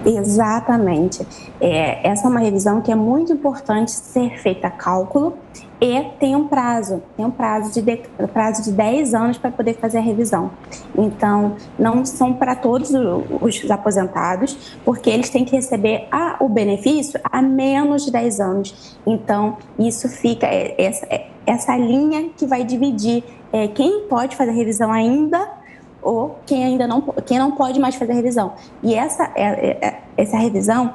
Exatamente. Essa é uma revisão que é muito importante ser feita a cálculo e tem um prazo de 10 anos para poder fazer a revisão. Então, não são para todos os aposentados, porque eles têm que receber o benefício há menos de 10 anos. Então, isso fica, essa linha que vai dividir quem pode fazer a revisão ainda ou quem não pode mais fazer a revisão. E essa revisão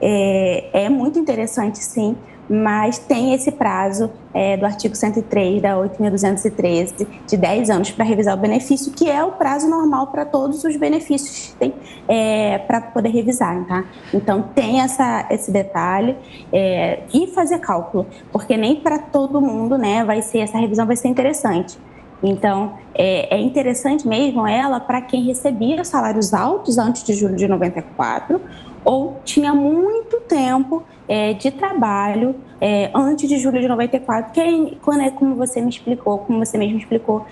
é muito interessante, sim, mas tem esse prazo do artigo 103 da 8.213 de 10 anos para revisar o benefício, que é o prazo normal para todos os benefícios que tem para poder revisar, tá? Então tem esse detalhe e fazer cálculo, porque nem para todo mundo, né, essa revisão vai ser interessante. Então, é interessante mesmo ela para quem recebia salários altos antes de julho de 94 ou tinha muito tempo de trabalho antes de julho de 94, que quando como você mesmo explicou,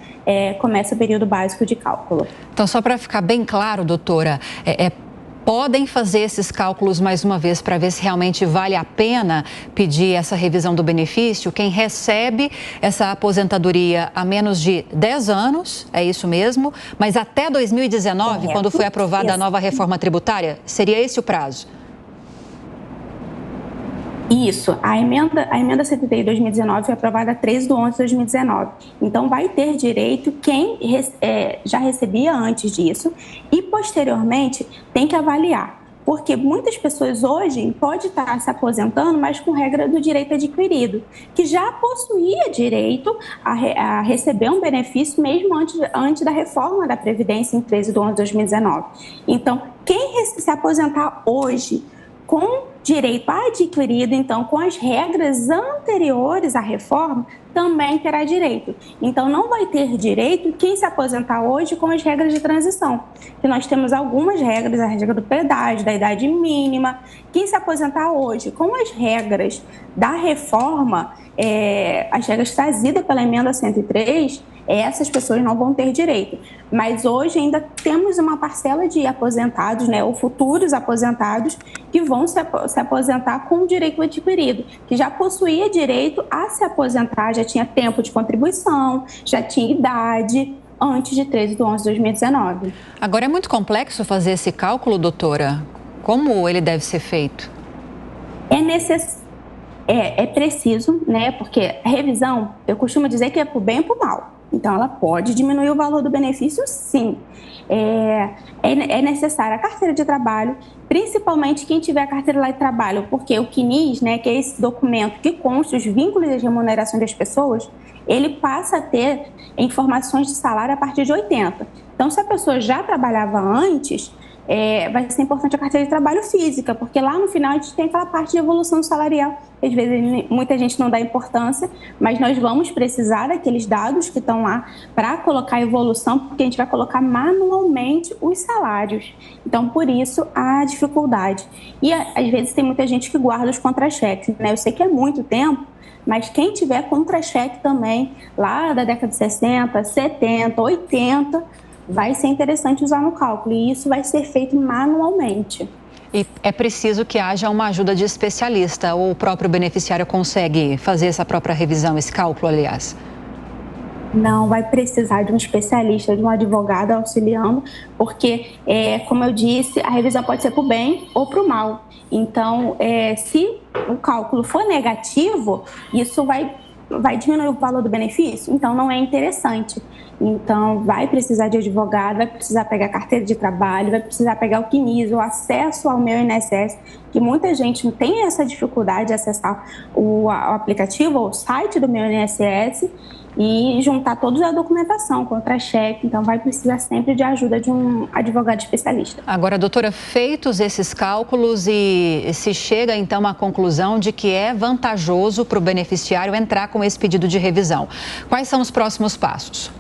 começa o período básico de cálculo. Então, só para ficar bem claro, doutora, podem fazer esses cálculos mais uma vez para ver se realmente vale a pena pedir essa revisão do benefício. Quem recebe essa aposentadoria há menos de 10 anos, é isso mesmo, mas até 2019, quando foi aprovada a nova reforma tributária, seria esse o prazo? Isso, a emenda 73 de 2019 foi aprovada 13/11/2019. Então, vai ter direito quem já recebia antes disso e, posteriormente, tem que avaliar. Porque muitas pessoas hoje podem estar se aposentando, mas com regra do direito adquirido, que já possuía direito a receber um benefício mesmo antes da reforma da Previdência em 13/11/2019. Então, quem se aposentar hoje com direito adquirido, então, com as regras anteriores à reforma, também terá direito. Então, não vai ter direito quem se aposentar hoje com as regras de transição, que nós temos algumas regras, a regra do pedágio, da idade mínima. Quem se aposentar hoje com as regras da reforma, as regras trazidas pela emenda 103, essas pessoas não vão ter direito. Mas hoje ainda temos uma parcela de aposentados, né, ou futuros aposentados, que vão se aposentar com direito adquirido, que já possuía direito a se aposentar, já tinha tempo de contribuição, já tinha idade antes de 13/11/2019. Agora, é muito complexo fazer esse cálculo, doutora? Como ele deve ser feito? É preciso, né? Porque a revisão, eu costumo dizer que é para o bem e para o mal. Então, ela pode diminuir o valor do benefício, sim. É necessária a carteira de trabalho, principalmente quem tiver a carteira lá de trabalho, porque o CNIS, né, que é esse documento que consta os vínculos e as remunerações das pessoas, ele passa a ter informações de salário a partir de 80. Então, se a pessoa já trabalhava antes, vai ser importante a carteira de trabalho física, porque lá no final a gente tem aquela parte de evolução salarial. Às vezes muita gente não dá importância, mas nós vamos precisar daqueles dados que estão lá para colocar a evolução, porque a gente vai colocar manualmente os salários. Então, por isso, a dificuldade. E às vezes tem muita gente que guarda os contra-cheques, né? Eu sei que é muito tempo, mas quem tiver contra-cheque também, lá da década de 60, 70, 80, vai ser interessante usar no cálculo, e isso vai ser feito manualmente. E é preciso que haja uma ajuda de especialista, ou o próprio beneficiário consegue fazer essa própria revisão, esse cálculo, aliás? Não, vai precisar de um especialista, de um advogado auxiliando, porque, como eu disse, a revisão pode ser para o bem ou para o mal. Então, se o cálculo for negativo, isso vai diminuir o valor do benefício, então não é interessante. Então, vai precisar de advogado, vai precisar pegar carteira de trabalho, vai precisar pegar o CNIS, o acesso ao Meu INSS, que muita gente tem essa dificuldade de acessar o aplicativo ou o site do Meu INSS e juntar toda a documentação, contra-cheque. Então, vai precisar sempre de ajuda de um advogado especialista. Agora, doutora, feitos esses cálculos e se chega, então, à conclusão de que é vantajoso para o beneficiário entrar com esse pedido de revisão, quais são os próximos passos?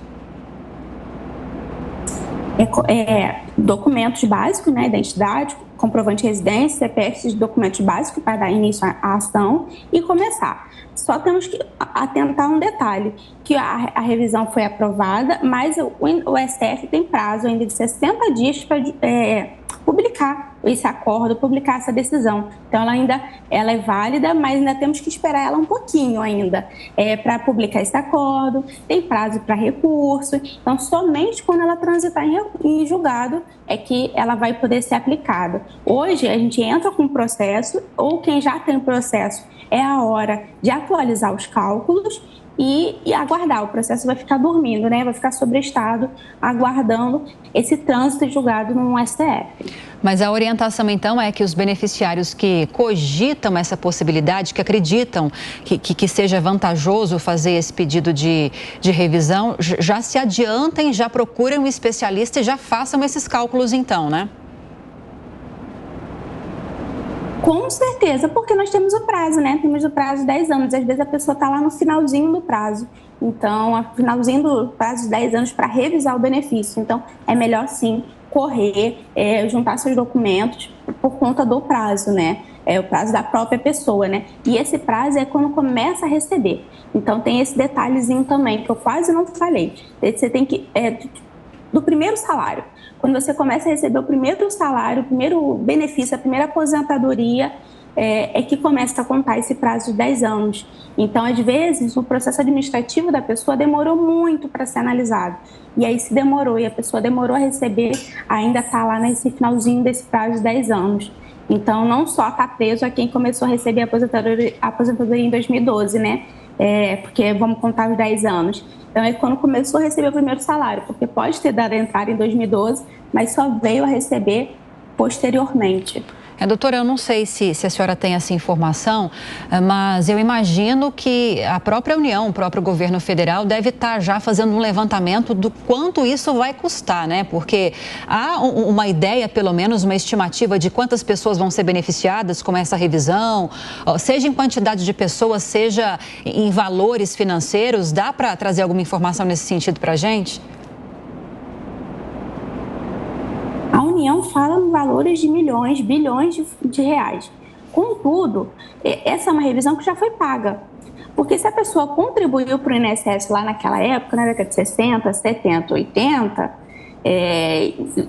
Documentos básicos, né, identidade, comprovante de residência, CPF, esses documentos básicos para dar início à ação e começar. Só temos que atentar um detalhe, que a revisão foi aprovada, mas o STF tem prazo ainda de 60 dias para publicar esse acordo, publicar essa decisão. Então, ela é válida, mas ainda temos que esperar ela um pouquinho ainda para publicar esse acordo, tem prazo para recurso. Então, somente quando ela transitar em julgado é que ela vai poder ser aplicada. Hoje, a gente entra com o processo, ou quem já tem o processo, é a hora de atualizar os cálculos e aguardar. O processo vai ficar dormindo, né? Vai ficar sobrestado, aguardando esse trânsito julgado no STF. Mas a orientação, então, é que os beneficiários que cogitam essa possibilidade, que acreditam que seja vantajoso fazer esse pedido de revisão, já se adiantem, já procurem um especialista e já façam esses cálculos, então, né? Com certeza, porque nós temos o prazo, né? Temos o prazo de 10 anos. Às vezes a pessoa está lá no finalzinho do prazo. Então, no finalzinho do prazo de 10 anos para revisar o benefício. Então, é melhor sim correr, juntar seus documentos por conta do prazo, né? É o prazo da própria pessoa, né? E esse prazo é quando começa a receber. Então, tem esse detalhezinho também, que eu quase não falei. Você tem que... do primeiro salário. Quando você começa a receber o primeiro salário, o primeiro benefício, a primeira aposentadoria, é que começa a contar esse prazo de 10 anos. Então, às vezes, o processo administrativo da pessoa demorou muito para ser analisado. E aí, se demorou e a pessoa demorou a receber, ainda está lá nesse finalzinho desse prazo de 10 anos. Então, não só está preso a quem começou a receber a aposentadoria em 2012, né? Porque vamos contar os 10 anos. Então, é quando começou a receber o primeiro salário, porque pode ter dado a entrada em 2012, mas só veio a receber posteriormente. Doutora, eu não sei se a senhora tem essa informação, mas eu imagino que a própria União, o próprio governo federal deve estar já fazendo um levantamento do quanto isso vai custar, né? Porque há uma ideia, pelo menos, uma estimativa de quantas pessoas vão ser beneficiadas com essa revisão, seja em quantidade de pessoas, seja em valores financeiros. Dá para trazer alguma informação nesse sentido para a gente? A União fala em valores de milhões, bilhões de reais. Contudo, essa é uma revisão que já foi paga. Porque se a pessoa contribuiu para o INSS lá naquela época, na década de 60, 70, 80,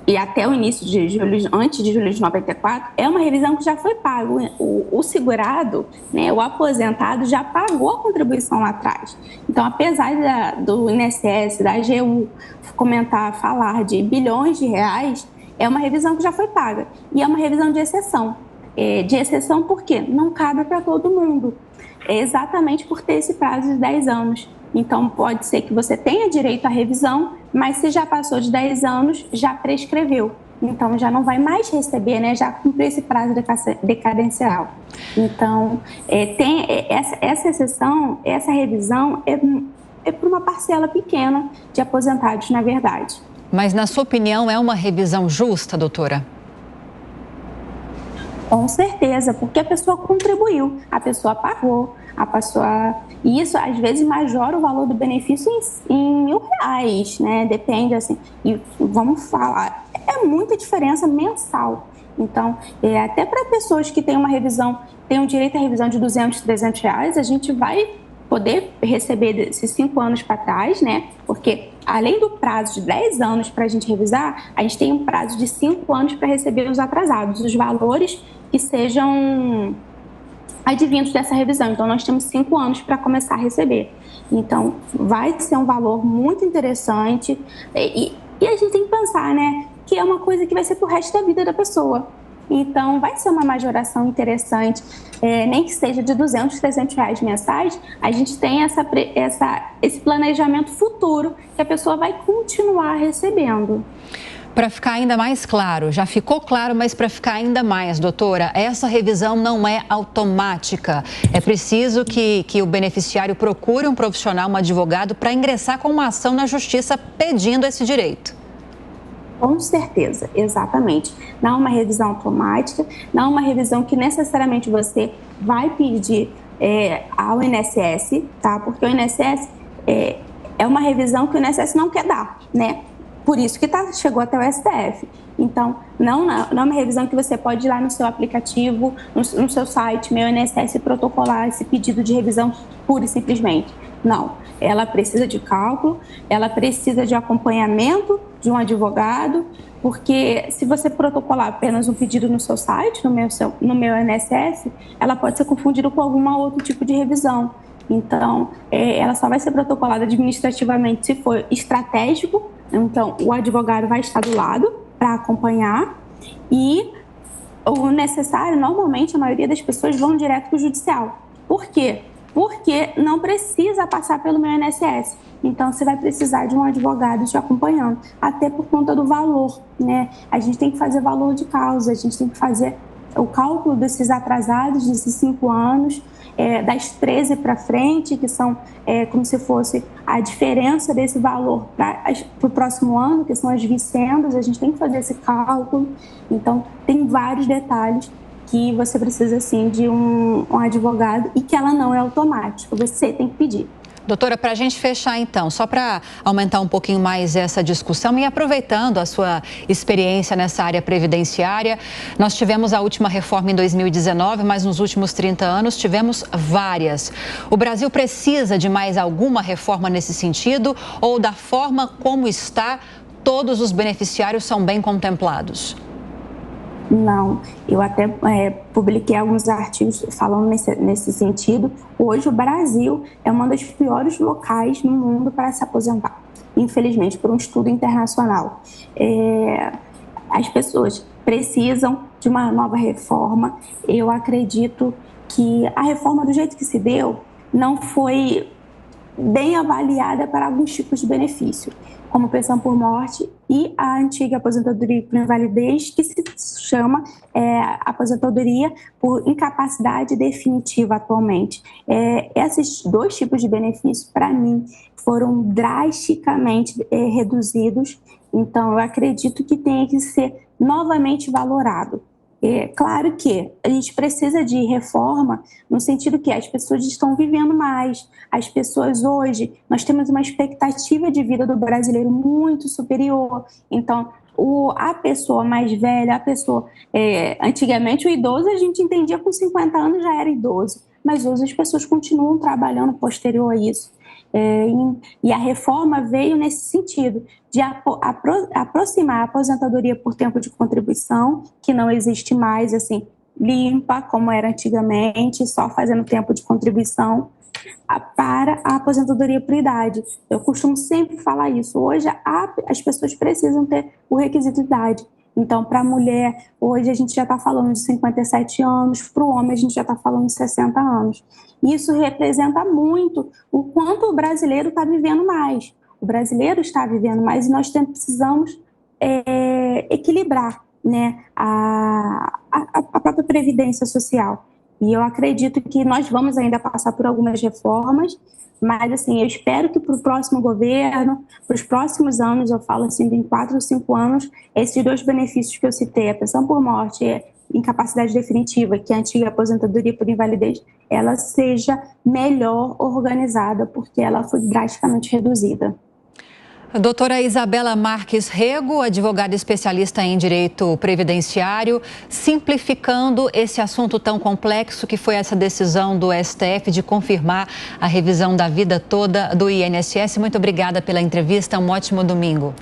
e até o início de julho, antes de julho de 94, é uma revisão que já foi paga. O segurado, né, o aposentado, já pagou a contribuição lá atrás. Então, apesar do INSS, da AGU, falar de bilhões de reais, é uma revisão que já foi paga e é uma revisão de exceção. De exceção por quê? Não cabe para todo mundo. Exatamente por ter esse prazo de 10 anos. Então, pode ser que você tenha direito à revisão, mas se já passou de 10 anos, já prescreveu. Então, já não vai mais receber, né? Já cumpriu esse prazo decadencial. Então, tem essa exceção, essa revisão é para uma parcela pequena de aposentados, na verdade. Mas, na sua opinião, é uma revisão justa, doutora? Com certeza, porque a pessoa contribuiu, a pessoa pagou, E isso, às vezes, majora o valor do benefício em R$1.000, né? Depende, assim. E vamos falar, é muita diferença mensal. Então, até para pessoas que têm um direito à revisão de R$200, R$300, a gente vai poder receber esses 5 anos para trás, né? Porque além do prazo de 10 anos para a gente revisar, a gente tem um prazo de 5 anos para receber os atrasados, os valores que sejam advindos dessa revisão. Então, nós temos 5 anos para começar a receber. Então, vai ser um valor muito interessante e a gente tem que pensar, né? Que é uma coisa que vai ser pro resto da vida da pessoa. Então, vai ser uma majoração interessante, nem que seja de R$200, R$300 mensais, a gente tem esse planejamento futuro que a pessoa vai continuar recebendo. Para ficar ainda mais claro, já ficou claro, mas para ficar ainda mais, doutora, essa revisão não é automática. É preciso que o beneficiário procure um profissional, um advogado, para ingressar com uma ação na justiça pedindo esse direito. Com certeza, exatamente. Não é uma revisão automática, não é uma revisão que necessariamente você vai pedir ao INSS, tá? Porque o INSS é uma revisão que o INSS não quer dar, né? Por isso que chegou até o STF. Então, não é uma revisão que você pode ir lá no seu aplicativo, no seu site, meu INSS, e protocolar esse pedido de revisão pura e simplesmente. Não, ela precisa de cálculo, ela precisa de acompanhamento de um advogado, porque se você protocolar apenas um pedido no seu site, no meu INSS, ela pode ser confundida com algum outro tipo de revisão. Então, ela só vai ser protocolada administrativamente se for estratégico. Então, o advogado vai estar do lado para acompanhar e o necessário, normalmente, a maioria das pessoas vão direto para o judicial. Por quê? Porque não precisa passar pelo meu INSS. Então, você vai precisar de um advogado te acompanhando, até por conta do valor, né? A gente tem que fazer valor de causa, a gente tem que fazer o cálculo desses atrasados, desses 5 anos, das 13 para frente, que são como se fosse a diferença desse valor para o próximo ano, que são as vicendas, a gente tem que fazer esse cálculo. Então, tem vários detalhes que você precisa, sim, de um advogado e que ela não é automática, você tem que pedir. Doutora, para a gente fechar então, só para aumentar um pouquinho mais essa discussão e aproveitando a sua experiência nessa área previdenciária, nós tivemos a última reforma em 2019, mas nos últimos 30 anos tivemos várias. O Brasil precisa de mais alguma reforma nesse sentido ou da forma como está, todos os beneficiários são bem contemplados? Não, eu até publiquei alguns artigos falando nesse sentido. Hoje o Brasil é um dos piores locais no mundo para se aposentar, infelizmente, por um estudo internacional. As pessoas precisam de uma nova reforma. Eu acredito que a reforma, do jeito que se deu, não foi bem avaliada para alguns tipos de benefício, como pensão por morte e a antiga aposentadoria por invalidez, que se chama aposentadoria por incapacidade definitiva atualmente. Esses dois tipos de benefício, para mim, foram drasticamente reduzidos, então eu acredito que tem que ser novamente valorado. Claro que a gente precisa de reforma no sentido que as pessoas estão vivendo mais. As pessoas hoje, nós temos uma expectativa de vida do brasileiro muito superior. Então, a pessoa mais velha, antigamente o idoso a gente entendia com 50 anos já era idoso, mas hoje as pessoas continuam trabalhando posterior a isso. E a reforma veio nesse sentido, de aproximar a aposentadoria por tempo de contribuição, que não existe mais, assim, limpa, como era antigamente, só fazendo tempo de contribuição, para a aposentadoria por idade. Eu costumo sempre falar isso. Hoje, as pessoas precisam ter o requisito de idade. Então, para a mulher, hoje a gente já está falando de 57 anos, para o homem a gente já está falando de 60 anos. Isso representa muito o quanto o brasileiro está vivendo mais. O brasileiro está vivendo mais e nós precisamos equilibrar, né, a própria previdência social. E eu acredito que nós vamos ainda passar por algumas reformas, mas assim, eu espero que para o próximo governo, para os próximos anos, eu falo assim, em 4 ou 5 anos, esses dois benefícios que eu citei, a pensão por morte e incapacidade definitiva, que é a antiga aposentadoria por invalidez, ela seja melhor organizada, porque ela foi drasticamente reduzida. Doutora Isabela Marques Rego, advogada especialista em direito previdenciário, simplificando esse assunto tão complexo que foi essa decisão do STF de confirmar a revisão da vida toda do INSS. Muito obrigada pela entrevista, um ótimo domingo.